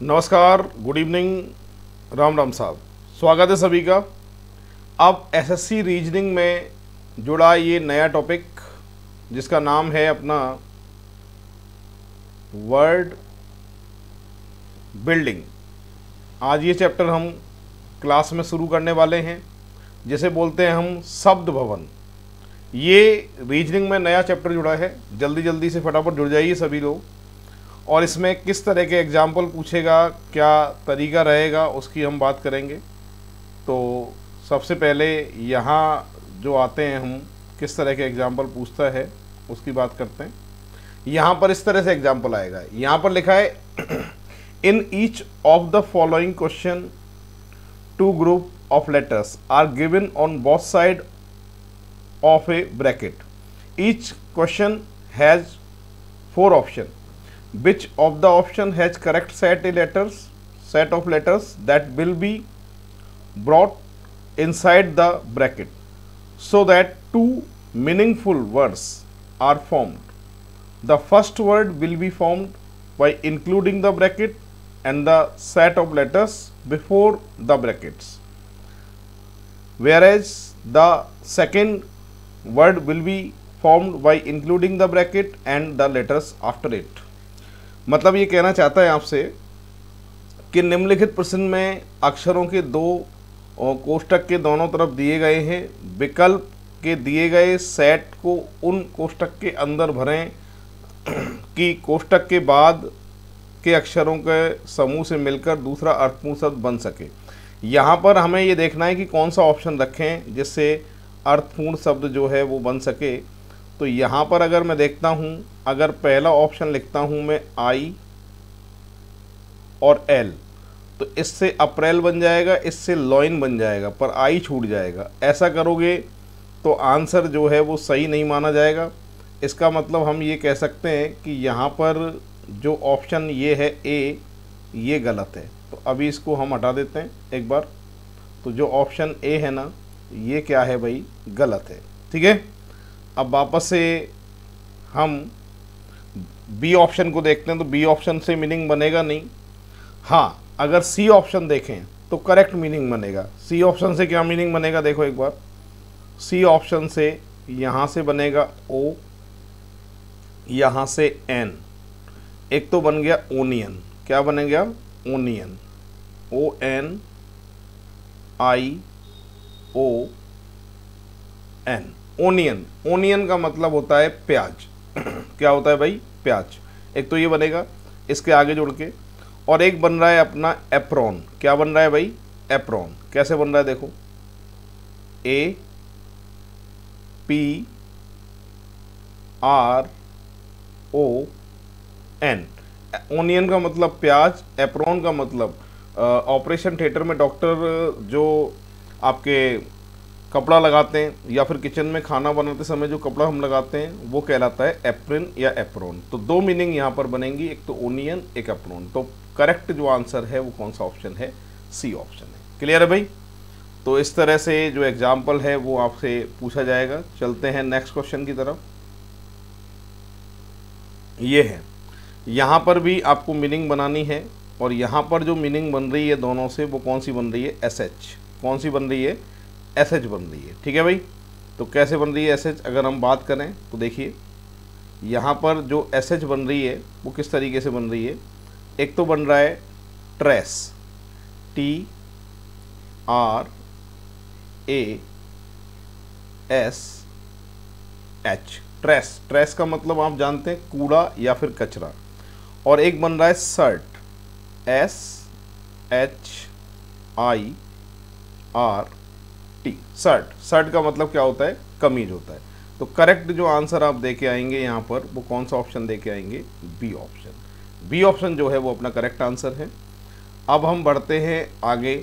नमस्कार, good evening, Ram Ram साहब। स्वागत है सभी का। अब एसएससी रीजनिंग में जुड़ा ये नया टॉपिक जिसका नाम है अपना वर्ड बिल्डिंग। आज ये चैप्टर हम क्लास में शुरू करने वाले हैं, जिसे बोलते हैं हम शब्द भवन। ये रीजनिंग में नया चैप्टर जुड़ा है, जल्दी जल्दी से फटाफट जुड़ जाइए सभी लोग। और इसमें किस तरह के एग्जाम्पल पूछेगा, क्या तरीका रहेगा, उसकी हम बात करेंगे। तो सबसे पहले यहाँ जो आते हैं, हम किस तरह के एग्जाम्पल पूछता है उसकी बात करते हैं। यहाँ पर इस तरह से एग्जाम्पल आएगा। यहाँ पर लिखा है in each of the following question two group of letters are given on both side of a bracket. Each question has 4 option. Which of the option has correct set of letters that will be brought inside the bracket so that 2 meaningful words are formed? The first word will be formed by including the bracket and the set of letters before the brackets, whereas the second word will be formed by including the bracket and the letters after it. मतलब ये कहना चाहता है आपसे कि निम्नलिखित प्रश्न में अक्षरों के 2 कोष्ठक के दोनों तरफ दिए गए हैं। विकल्प के दिए गए सेट को उन कोष्ठक के अंदर भरें कि कोष्ठक के बाद के अक्षरों के समूह से मिलकर दूसरा अर्थपूर्ण शब्द बन सके। यहाँ पर हमें ये देखना है कि कौन सा ऑप्शन रखें जिससे अर्थपूर्ण शब्द जो है वो बन सके। तो यहाँ पर अगर मैं देखता हूँ, अगर पहला ऑप्शन लिखता हूँ मैं आई और एल, तो इससे अप्रैल बन जाएगा, इससे लॉइन बन जाएगा, पर आई छूट जाएगा। ऐसा करोगे तो आंसर जो है वो सही नहीं माना जाएगा। इसका मतलब हम ये कह सकते हैं कि यहाँ पर जो ऑप्शन ये है ए, ये गलत है। तो अभी इसको हम हटा देते हैं एक बार। तो जो ऑप्शन ए है ना, ये क्या है भाई, गलत है। ठीक है, अब वापस से हम बी ऑप्शन को देखते हैं। तो बी ऑप्शन से मीनिंग बनेगा नहीं। हाँ, अगर सी ऑप्शन देखें तो करेक्ट मीनिंग बनेगा। सी ऑप्शन से क्या मीनिंग बनेगा, देखो एक बार। सी ऑप्शन से यहाँ से बनेगा ओ, यहाँ से एन, एक तो बन गया ओनियन। क्या बन गया, ओनियन, ओ एन आई ओ एन, ओनियन। ओनियन का मतलब होता है प्याज। क्या होता है भाई, प्याज। एक तो ये बनेगा इसके आगे जुड़ के, और एक बन रहा है अपना एप्रॉन। क्या बन रहा है भाई, एप्रॉन। कैसे बन रहा है, देखो, A P R O N. Onion का मतलब प्याज, एप्रॉन का मतलब ऑपरेशन थिएटर में डॉक्टर जो आपके कपड़ा लगाते हैं या फिर किचन में खाना बनाते समय जो कपड़ा हम लगाते हैं वो कहलाता है एप्रिन या एप्रोन। तो 2 मीनिंग यहाँ पर बनेंगी, एक तो ओनियन, एक एप्रोन। तो करेक्ट जो आंसर है वो कौन सा ऑप्शन है, सी ऑप्शन है। क्लियर है भाई। तो इस तरह से जो एग्जाम्पल है वो आपसे पूछा जाएगा। चलते हैं नेक्स्ट क्वेश्चन की तरफ। ये है, यहाँ पर भी आपको मीनिंग बनानी है, और यहाँ पर जो मीनिंग बन रही है दोनों से वो कौन सी बन रही है, एस एच। कौन सी बन रही है, एस एच बन रही है। ठीक है भाई। तो कैसे बन रही है एस एच, अगर हम बात करें तो देखिए यहाँ पर जो एस एच बन रही है वो किस तरीके से बन रही है। एक तो बन रहा है trace, T R A S H, trace. Trace का मतलब आप जानते हैं कूड़ा या फिर कचरा। और एक बन रहा है shirt, S H I R T, shirt. Shirt का मतलब क्या होता है, कमीज होता है। तो करेक्ट जो आंसर आप दे के आएंगे यहाँ पर वो कौन सा ऑप्शन दे के आएंगे, बी ऑप्शन। बी ऑप्शन जो है वो अपना करेक्ट आंसर है। अब हम बढ़ते हैं आगे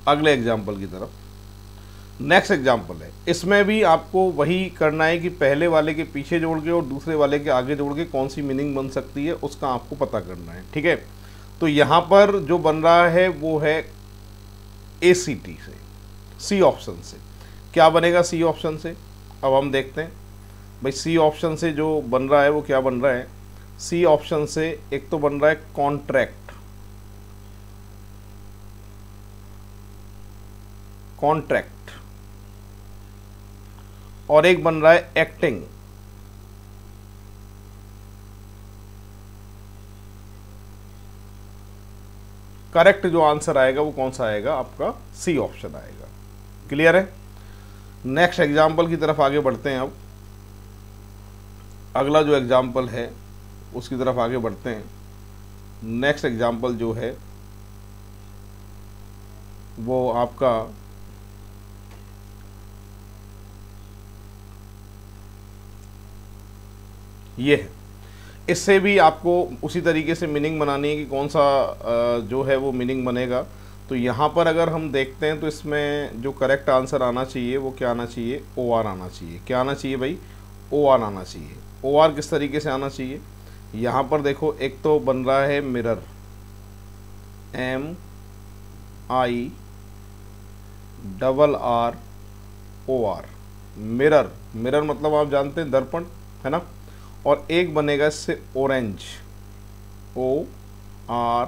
अगले एग्जाम्पल की तरफ। नेक्स्ट एग्जाम्पल है, इसमें भी आपको वही करना है कि पहले वाले के पीछे जोड़ के और दूसरे वाले के आगे जोड़ के कौन सी मीनिंग बन सकती है उसका आपको पता करना है। ठीक है, तो यहाँ पर जो बन रहा है वो है ए सी टी से, सी ऑप्शन से। क्या बनेगा सी ऑप्शन से, अब हम देखते हैं भाई। सी ऑप्शन से जो बन रहा है वो क्या बन रहा है, सी ऑप्शन से एक तो बन रहा है कॉन्ट्रैक्ट, कॉन्ट्रैक्ट, और एक बन रहा है एक्टिंग। करेक्ट जो आंसर आएगा वो कौन सा आएगा? आपका सी ऑप्शन आएगा। क्लियर है? नेक्स्ट एग्जाम्पल की तरफ आगे बढ़ते हैं। अब अगला जो एग्जाम्पल है उसकी तरफ आगे बढ़ते हैं। नेक्स्ट एग्जाम्पल जो है वो आपका ये है। इससे भी आपको उसी तरीके से मीनिंग बनानी है कि कौन सा जो है वो मीनिंग बनेगा। तो यहाँ पर अगर हम देखते हैं तो इसमें जो करेक्ट आंसर आना चाहिए वो क्या आना चाहिए? ओ आर आना चाहिए। क्या आना चाहिए भाई? ओ आर आना चाहिए। ओ आर किस तरीके से आना चाहिए? यहाँ पर देखो, एक तो बन रहा है मिरर, MIRR, मिरर। मिरर मतलब आप जानते हैं दर्पण, है ना। और एक बनेगा इससे ऑरेंज, ORANGE,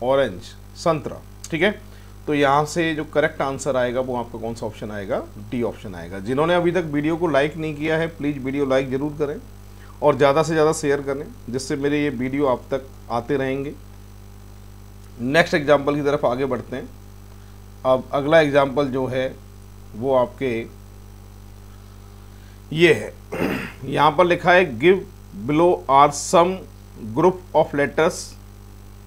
ऑरेंज, संतरा। ठीक है, तो यहाँ से जो करेक्ट आंसर आएगा वो आपका कौन सा ऑप्शन आएगा? डी ऑप्शन आएगा। जिन्होंने अभी तक वीडियो को लाइक नहीं किया है प्लीज़ वीडियो लाइक ज़रूर करें और ज़्यादा से ज़्यादा शेयर करें, जिससे मेरे ये वीडियो आप तक आते रहेंगे। नेक्स्ट एग्जाम्पल की तरफ आगे बढ़ते हैं। अब अगला एग्जाम्पल जो है वो आपके ये है। यहाँ पर लिखा है give below are some group of letters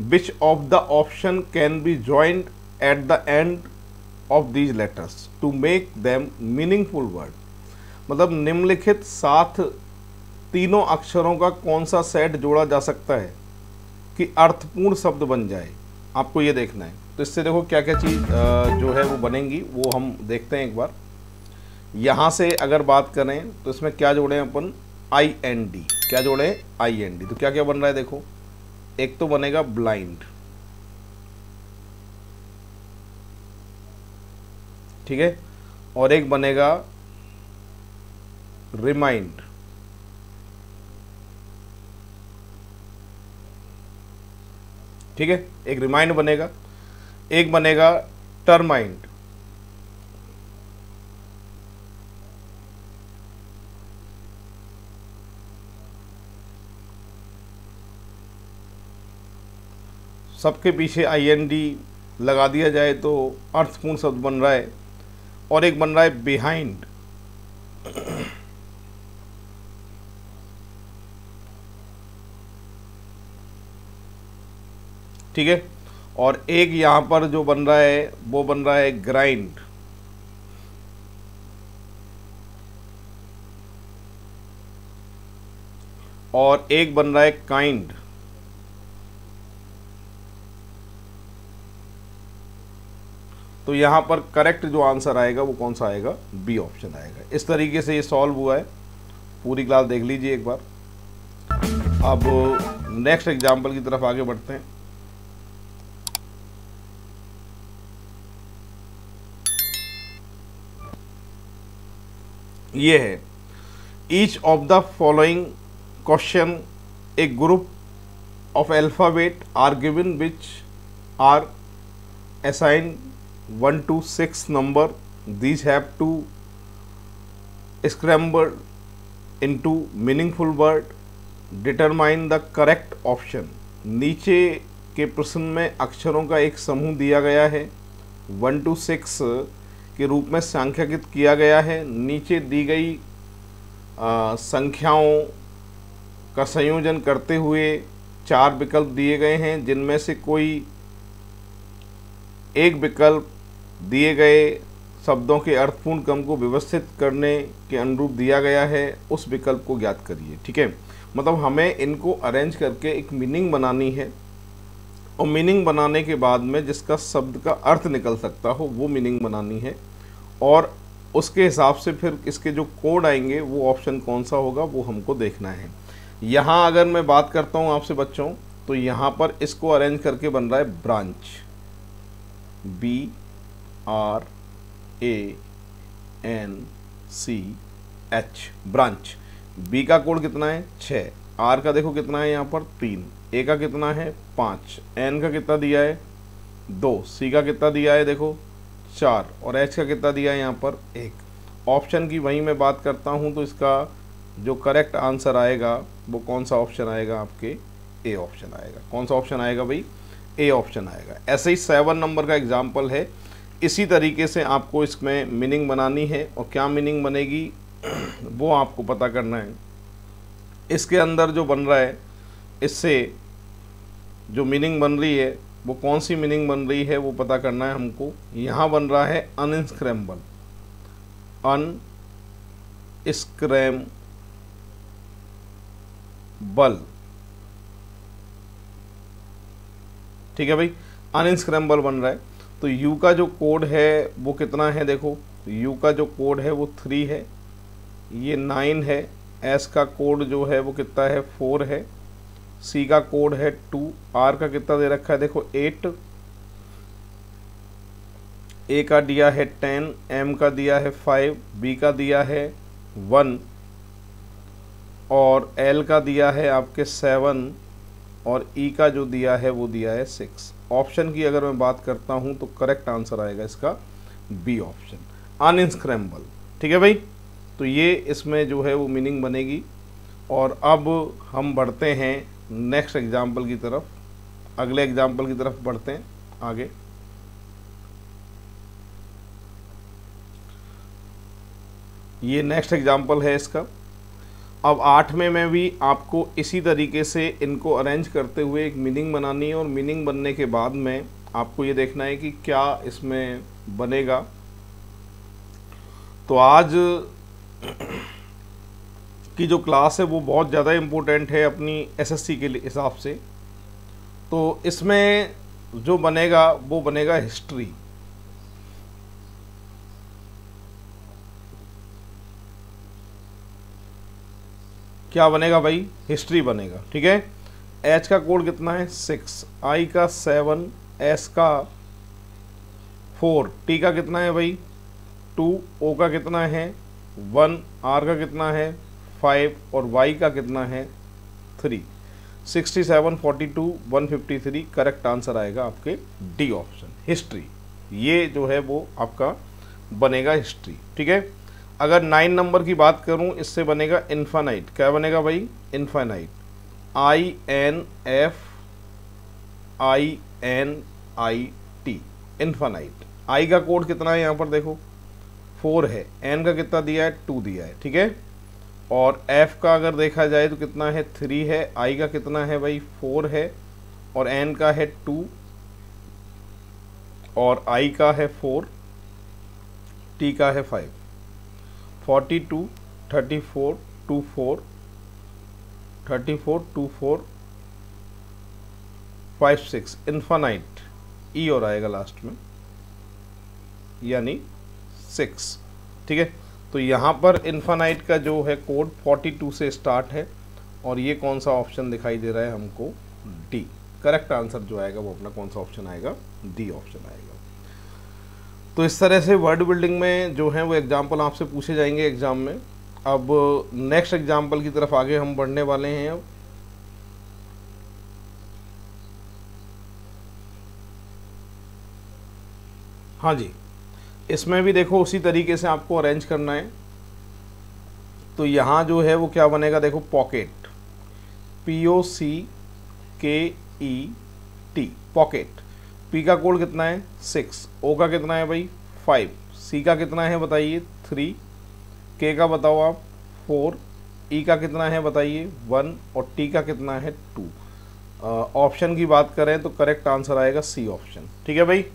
which of the option can be joined at the end of these letters to make them meaningful word. मतलब निम्नलिखित साथ तीनों अक्षरों का कौन सा सेट जोड़ा जा सकता है कि अर्थपूर्ण शब्द बन जाए, आपको ये देखना है। तो इससे देखो क्या क्या चीज़ जो है वो बनेंगी वो हम देखते हैं एक बार। यहाँ से अगर बात करें तो इसमें क्या जोड़े हैं अपन? IND। क्या जोड़े हैं? IND। तो क्या क्या बन रहा है देखो, एक तो बनेगा ब्लाइंड, ठीक है, और एक बनेगा रिमाइंड, ठीक है, एक रिमाइंड बनेगा, एक बनेगा टर्माइंड, सबके पीछे IND लगा दिया जाए तो अर्थपूर्ण शब्द बन रहा है, और एक बन रहा है बिहाइंड। ठीक है, और एक यहाँ पर जो बन रहा है वो बन रहा है ग्राइंड। और एक बन रहा है काइंड। तो यहाँ पर करेक्ट जो आंसर आएगा वो कौन सा आएगा? बी ऑप्शन आएगा। इस तरीके से ये सॉल्व हुआ है। पूरी क्लास देख लीजिए एक बार। अब नेक्स्ट एग्जाम्पल की तरफ आगे बढ़ते हैं। ये है each of the following question a group of alphabet are given which are assigned 1 to 6 number. These have to scramble into meaningful word. Determine the correct option. नीचे के प्रश्न में अक्षरों का एक समूह दिया गया है, 1 to 6 के रूप में सांख्यित किया गया है। नीचे दी गई संख्याओं का संयोजन करते हुए 4 विकल्प दिए गए हैं, जिनमें से कोई एक विकल्प दिए गए शब्दों के अर्थपूर्ण क्रम को व्यवस्थित करने के अनुरूप दिया गया है। उस विकल्प को ज्ञात करिए। ठीक है, मतलब हमें इनको अरेंज करके एक मीनिंग बनानी है, और मीनिंग बनाने के बाद में जिसका शब्द का अर्थ निकल सकता हो वो मीनिंग बनानी है, और उसके हिसाब से फिर इसके जो कोड आएंगे वो ऑप्शन कौन सा होगा वो हमको देखना है। यहाँ अगर मैं बात करता हूँ आपसे बच्चों, तो यहाँ पर इसको अरेंज करके बन रहा है ब्रांच, BRANCH, ब्रांच। बी का कोड कितना है 6, आर का देखो कितना है यहाँ पर 3, ए का कितना है 5, एन का कितना दिया है 2, सी का कितना दिया है देखो 4 और एच का कितना दिया है यहाँ पर 1। ऑप्शन की वहीं मैं बात करता हूँ तो इसका जो करेक्ट आंसर आएगा वो कौन सा ऑप्शन आएगा, आपके ए ऑप्शन आएगा। कौन सा ऑप्शन आएगा भाई, ए ऑप्शन आएगा। ऐसे ही 7 नंबर का एग्जाम्पल है, इसी तरीके से आपको इसमें मीनिंग बनानी है और क्या मीनिंग बनेगी वो आपको पता करना है। इसके अंदर जो बन रहा है, इससे जो मीनिंग बन रही है वो कौन सी मीनिंग बन रही है वो पता करना है हमको। यहाँ बन रहा है अनस्क्रैम्बल, अनस्क्रैम्बल, ठीक है भाई, अनस्क्रैम्बल बन रहा है। तो यू का जो कोड है वो कितना है, देखो यू का जो कोड है वो 3 है, ये 9 है, एस का कोड जो है वो कितना है 4 है, सी का कोड है 2, आर का कितना दे रखा है देखो 8, ए का दिया है 10, एम का दिया है 5, बी का दिया है 1 और एल का दिया है आपके 7 और ई का जो दिया है वो दिया है 6। ऑप्शन की अगर मैं बात करता हूँ तो करेक्ट आंसर आएगा इसका बी ऑप्शन, अनस्क्रैम्बल। ठीक है भाई, तो ये इसमें जो है वो मीनिंग बनेगी। और अब हम बढ़ते हैं नेक्स्ट एग्जाम्पल की तरफ, अगले एग्जाम्पल की तरफ बढ़ते हैं आगे। ये नेक्स्ट एग्जाम्पल है इसका। अब 8 में भी आपको इसी तरीके से इनको अरेंज करते हुए एक मीनिंग बनानी है और मीनिंग बनने के बाद में आपको ये देखना है कि क्या इसमें बनेगा। तो आज की जो क्लास है वो बहुत ज़्यादा इम्पोर्टेंट है अपनी एसएससी के लिए हिसाब से। तो इसमें जो बनेगा वो बनेगा हिस्ट्री। क्या बनेगा भाई, हिस्ट्री बनेगा। ठीक है, एच का कोड कितना है 6, आई का 7, एस का 4, टी का कितना है भाई 2, ओ का कितना है 1, आर का कितना है 5 और वाई का कितना है 3। 67, 42, 153 करेक्ट आंसर आएगा आपके डी ऑप्शन, हिस्ट्री। ये जो है वो आपका बनेगा हिस्ट्री। ठीक है, अगर 9 नंबर की बात करूं, इससे बनेगा इन्फानाइट। क्या बनेगा भाई, इन्फानाइट, INFINIT, इन्फानाइट। आई का कोड कितना है यहाँ पर देखो 4 है, एन का कितना दिया है 2 दिया है। ठीक है, और एफ का अगर देखा जाए तो कितना है 3 है, आई का कितना है भाई 4 है और एन का है 2 और आई का है 4, टी का है 5। 42, 34, 24, 34, 24, 56, इन्फानाइट, ई और आएगा लास्ट में यानी 6। ठीक है, तो यहाँ पर इन्फानाइट का जो है कोड 42 से स्टार्ट है और ये कौन सा ऑप्शन दिखाई दे रहा है हमको, डी। करेक्ट आंसर जो आएगा वो अपना कौन सा ऑप्शन आएगा, डी ऑप्शन आएगा। तो इस तरह से वर्ड बिल्डिंग में जो है वो एग्जाम्पल आपसे पूछे जाएंगे एग्जाम में। अब नेक्स्ट एग्जाम्पल की तरफ आगे हम बढ़ने वाले हैं। अब हाँ जी, इसमें भी देखो उसी तरीके से आपको अरेंज करना है। तो यहाँ जो है वो क्या बनेगा देखो, पॉकेट, POCKET, पॉकेट। पी का कोड कितना है 6, ओ का कितना है भाई 5, सी का कितना है बताइए 3, के का बताओ आप 4, ई का कितना है बताइए 1 और टी का कितना है 2। ऑप्शन की बात करें तो करेक्ट आंसर आएगा सी ऑप्शन। ठीक है भाई,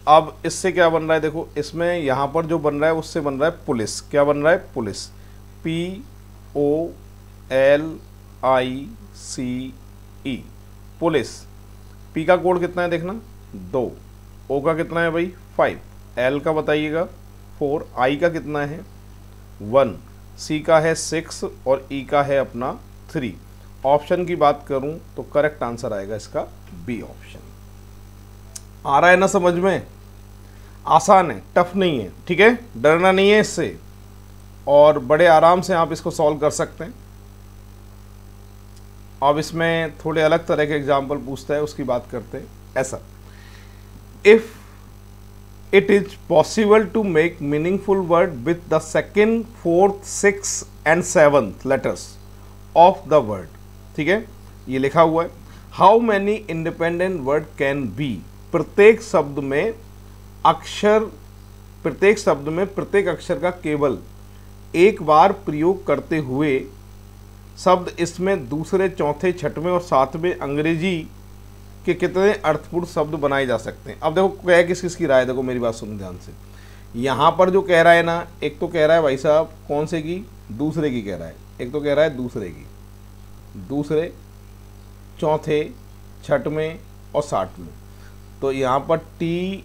अब इससे क्या बन रहा है देखो, इसमें यहाँ पर जो बन रहा है उससे बन रहा है पुलिस। क्या बन रहा है, पुलिस, POLICE, पुलिस। पी का कोड कितना है देखना 2, ओ का कितना है भाई 5, एल का बताइएगा 4, आई का कितना है 1, सी का है 6 और ई का है अपना 3। ऑप्शन की बात करूं तो करेक्ट आंसर आएगा इसका बी ऑप्शन। आ रहा है ना समझ में, आसान है, टफ नहीं है। ठीक है, डरना नहीं है इससे। और बड़े आराम से आप इसको सॉल्व कर सकते हैं। अब इसमें थोड़े अलग तरह के एग्जाम्पल पूछता है, उसकी बात करते हैं। ऐसा, if it is possible to make meaningful word with the second, fourth, sixth and seventh letters of the word। ठीक है, ये लिखा हुआ है। How many independent word can be? प्रत्येक शब्द में प्रत्येक अक्षर का केवल एक बार प्रयोग करते हुए शब्द इसमें दूसरे, चौथे, छठवें और सातवें अंग्रेजी कि कितने अर्थपूर्ण शब्द बनाए जा सकते हैं। अब देखो क्या किस किस की राय है, देखो मेरी बात सुनो ध्यान से। यहाँ पर जो कह रहा है ना, एक तो कह रहा है भाई साहब कौन से की, दूसरे की कह रहा है। एक तो कह रहा है दूसरे की, दूसरे, चौथे, छठवें और साठवें। तो यहाँ पर TMLE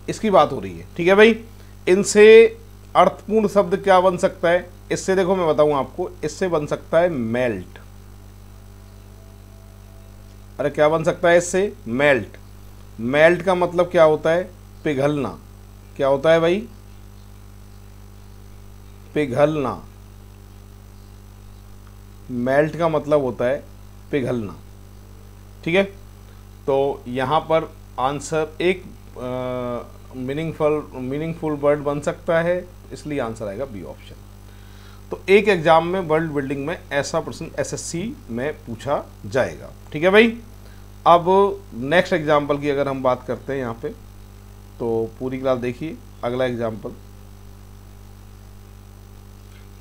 इसकी बात हो रही है। ठीक है भाई, इनसे अर्थपूर्ण शब्द क्या बन सकता है? इससे देखो मैं बताऊँ आपको, इससे बन सकता है मेल्ट। अरे क्या बन सकता है इससे? मेल्ट। मेल्ट का मतलब क्या होता है? पिघलना। क्या होता है भाई? पिघलना। मेल्ट का मतलब होता है पिघलना। ठीक है, तो यहाँ पर आंसर एक मीनिंगफुल वर्ड बन सकता है, इसलिए आंसर आएगा बी ऑप्शन। तो एक एग्जाम में वर्ल्ड बिल्डिंग में ऐसा प्रश्न SSC में पूछा जाएगा। ठीक है भाई, अब नेक्स्ट एग्जाम्पल की अगर हम बात करते हैं यहाँ पे, तो पूरी क्लास देखिए। अगला एग्जाम्पल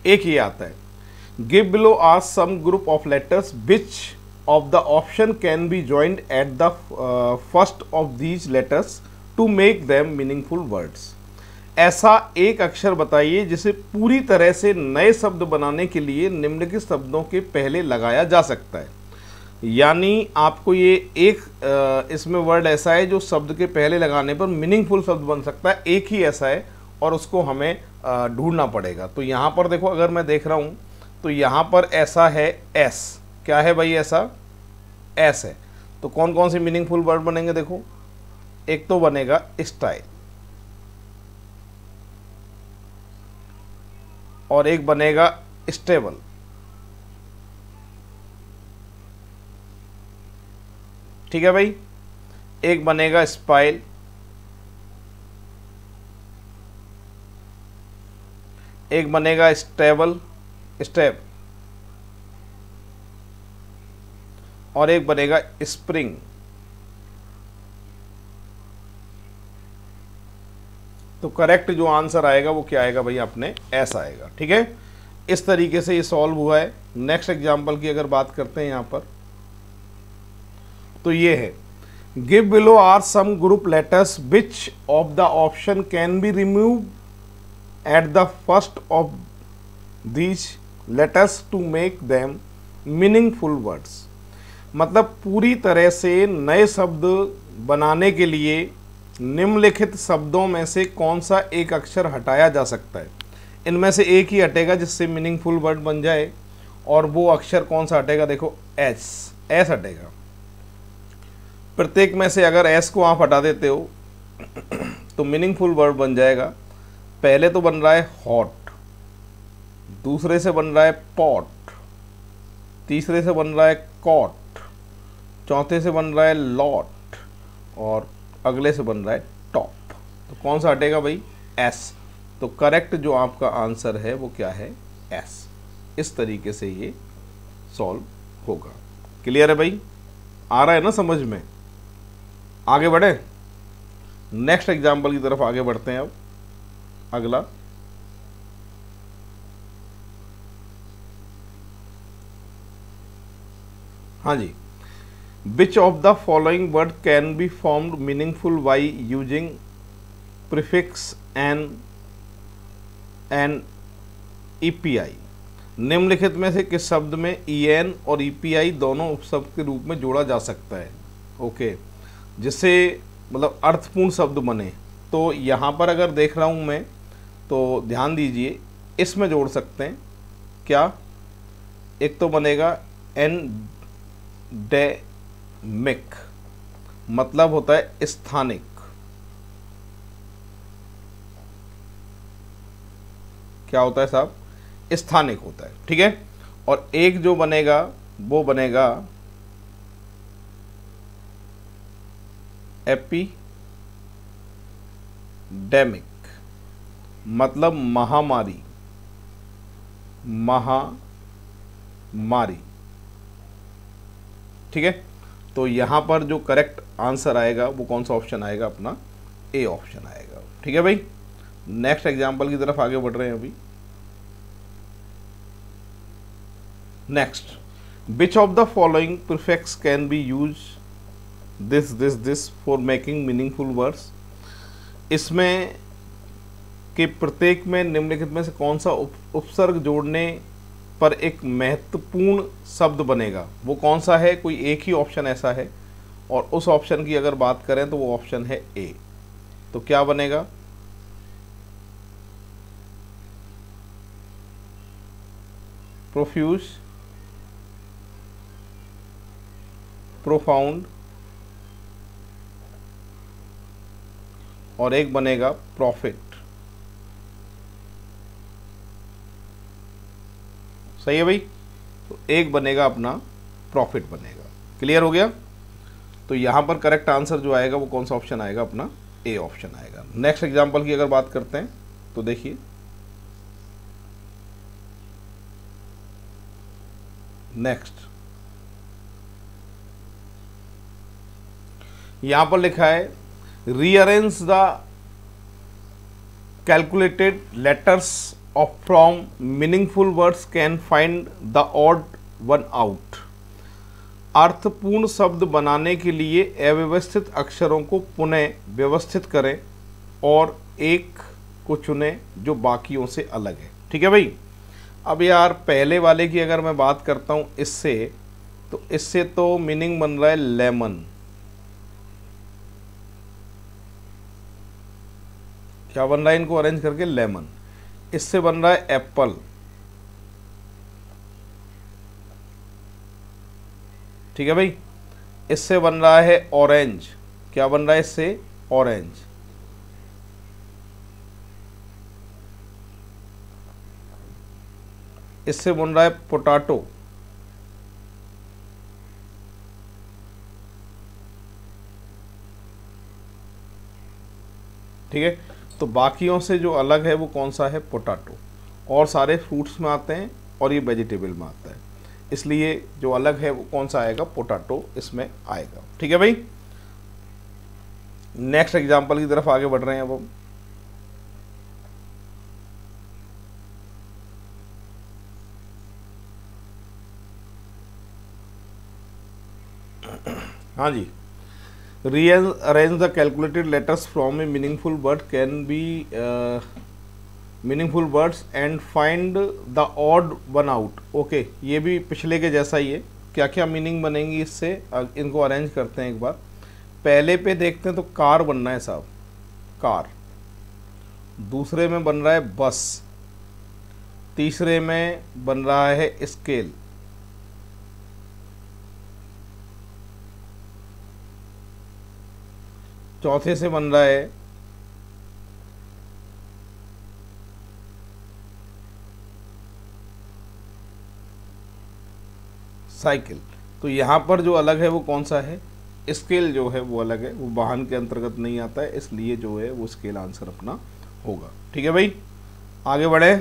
एक ये आता है, give below are some group of letters which of the option can be joined at the first of these letters to make them meaningful words. ऐसा एक अक्षर बताइए जिसे पूरी तरह से नए शब्द बनाने के लिए निम्नलिखित शब्दों के पहले लगाया जा सकता है। यानी आपको ये एक इसमें वर्ड ऐसा है जो शब्द के पहले लगाने पर मीनिंगफुल शब्द बन सकता है, एक ही ऐसा है और उसको हमें ढूंढना पड़ेगा। तो यहाँ पर देखो, अगर मैं देख रहा हूँ तो यहाँ पर ऐसा है एस। क्या है भाई? ऐसा एस है। तो कौन कौन से मीनिंगफुल वर्ड बनेंगे? देखो, एक तो बनेगा स्टाइल, और एक बनेगा स्टेबल, ठीक है भाई, एक बनेगा स्पाइल, एक बनेगा स्टेबल स्टेप, और एक बनेगा स्प्रिंग। तो करेक्ट जो आंसर आएगा वो क्या आएगा भाई? अपने एस आएगा। ठीक है, इस तरीके से ये सॉल्व हुआ है। नेक्स्ट एग्जांपल की अगर बात करते हैं यहाँ पर, तो ये है, give below are some group letters which of the option can be remove at the first of these letters to make them meaningful words. मतलब पूरी तरह से नए शब्द बनाने के लिए निम्नलिखित शब्दों में से कौन सा एक अक्षर हटाया जा सकता है? इनमें से एक ही हटेगा जिससे मीनिंगफुल वर्ड बन जाए, और वो अक्षर कौन सा हटेगा? देखो, एस हटेगा। प्रत्येक में से अगर एस को आप हटा देते हो तो मीनिंगफुल वर्ड बन जाएगा। पहले तो बन रहा है हॉट, दूसरे से बन रहा है पॉट, तीसरे से बन रहा है कॉट, चौथे से बन रहा है लॉट, और अगले से बन रहा है टॉप। तो कौन सा हटेगा भाई? एस। तो करेक्ट जो आपका आंसर है वो क्या है? एस। इस तरीके से ये सॉल्व होगा। क्लियर है भाई? आ रहा है ना समझ में? आगे बढ़े, नेक्स्ट एग्जाम्पल की तरफ आगे बढ़ते हैं। अब अगला, हाँ जी, which of the following word can be formed meaningful by using prefix en EPI। निम्नलिखित में से किस शब्द में EN और EPI दोनों उपशब्द के रूप में जोड़ा जा सकता है? ओके, जिससे मतलब अर्थपूर्ण शब्द बने। तो यहाँ पर अगर देख रहा हूँ मैं, तो ध्यान दीजिए, इसमें जोड़ सकते हैं क्या? एक तो बनेगा एंडेमिक, मतलब होता है स्थानिक। क्या होता है साहब, स्थानिक होता है। ठीक है, और एक जो बनेगा वो बनेगा एपिडेमिक, मतलब महामारी, महामारी। ठीक है, तो यहां पर जो करेक्ट आंसर आएगा वो कौन सा ऑप्शन आएगा, अपना ए ऑप्शन आएगा। ठीक है भाई, नेक्स्ट एग्जांपल की तरफ आगे बढ़ रहे हैं अभी। Next, which of the following prefix can be use this for making meaningful words. इसमें के प्रत्येक में निम्नलिखित में से कौन सा उपसर्ग जोड़ने पर एक महत्वपूर्ण शब्द बनेगा, वो कौन सा है। कोई एक ही ऑप्शन ऐसा है, और उस ऑप्शन की अगर बात करें तो वो ऑप्शन है ए। तो क्या बनेगा, प्रोफ्यूज, प्रोफाउंड, और एक बनेगा प्रॉफिट। सही है भाई, तो एक बनेगा अपना प्रॉफिट बनेगा। क्लियर हो गया, तो यहां पर करेक्ट आंसर जो आएगा वो कौन सा ऑप्शन आएगा, अपना ए ऑप्शन आएगा। नेक्स्ट एग्जांपल की अगर बात करते हैं तो देखिए, नेक्स्ट यहां पर लिखा है rearrange the calculated letters of from meaningful words can find the odd one out. अर्थपूर्ण शब्द बनाने के लिए अव्यवस्थित अक्षरों को पुनः व्यवस्थित करें और एक को चुनें जो बाकियों से अलग है। ठीक है भाई, अब यार पहले वाले की अगर मैं बात करता हूं इससे, तो इससे तो मीनिंग बन रहा है लेमन। क्या बन रहा है इनको अरेंज करके, लेमन। इससे बन रहा है एप्पल। ठीक है भाई, इससे बन रहा है ऑरेंज। क्या बन रहा है इससे, ऑरेंज। इससे बन रहा है पोटैटो। ठीक है, तो बाकियों से जो अलग है वो कौन सा है, पोटैटो। और सारे फ्रूट्स में आते हैं और ये वेजिटेबल में आता है, इसलिए जो अलग है वो कौन सा आएगा, पोटैटो इसमें आएगा। ठीक है भाई, नेक्स्ट एग्जांपल की तरफ आगे बढ़ रहे हैं अब हम। हाँ जी, rearrange the calculated letters from a meaningful word can be meaningful words and find the odd one out। Okay, ये भी पिछले के जैसा ही है। क्या क्या मीनिंग बनेंगी इससे, इनको अरेंज करते हैं एक बार। पहले पे देखते हैं तो कार बनना है साहब, कार। दूसरे में बन रहा है बस। तीसरे में बन रहा है स्केल। चौथे से बन रहा है साइकिल। तो यहाँ पर जो अलग है वो कौन सा है, स्केल जो है वो अलग है, वो वाहन के अंतर्गत नहीं आता है, इसलिए जो है वो स्केल आंसर अपना होगा। ठीक है भाई, आगे बढ़े।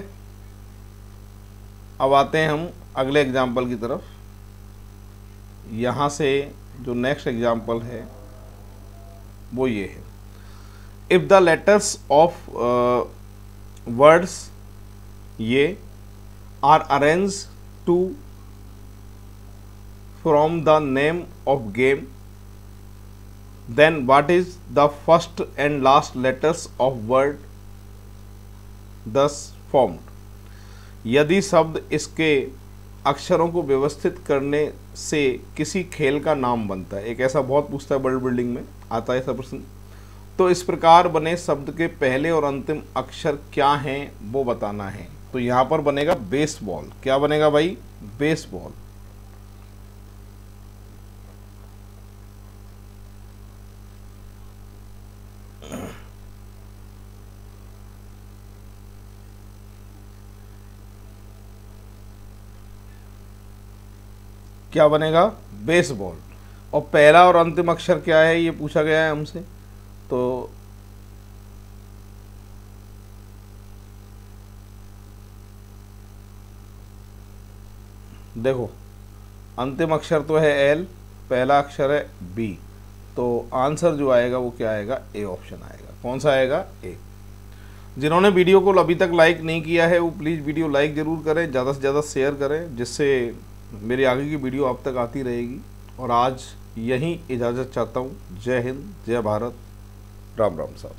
अब आते हैं हम अगले एग्जाम्पल की तरफ। यहाँ से जो नेक्स्ट एग्जाम्पल है वो ये है, if the letters of words ये are arrange to from the name of game, then what is the first and last letters of word thus formed. यदि शब्द इसके अक्षरों को व्यवस्थित करने से किसी खेल का नाम बनता है, एक ऐसा बहुत पूछता है वर्ड बिल्डिंग में आता है ऐसा प्रश्न, तो इस प्रकार बने शब्द के पहले और अंतिम अक्षर क्या हैं वो बताना है। तो यहाँ पर बनेगा बेसबॉल। क्या बनेगा भाई, बेसबॉल। क्या बनेगा? बेसबॉल। और पहला और अंतिम अक्षर क्या है ये पूछा गया है हमसे, तो देखो अंतिम अक्षर तो है एल, पहला अक्षर है बी, तो आंसर जो आएगा वो क्या आएगा? ए ऑप्शन आएगा। कौन सा आएगा? ए। जिन्होंने वीडियो को अभी तक लाइक नहीं किया है वो प्लीज़ वीडियो लाइक ज़रूर करें, ज़्यादा से ज़्यादा शेयर करें, जिससे मेरी आगे की वीडियो आप तक आती रहेगी। और आज यहीं इजाज़त चाहता हूँ। जय हिंद, जय भारत, राम राम साहब।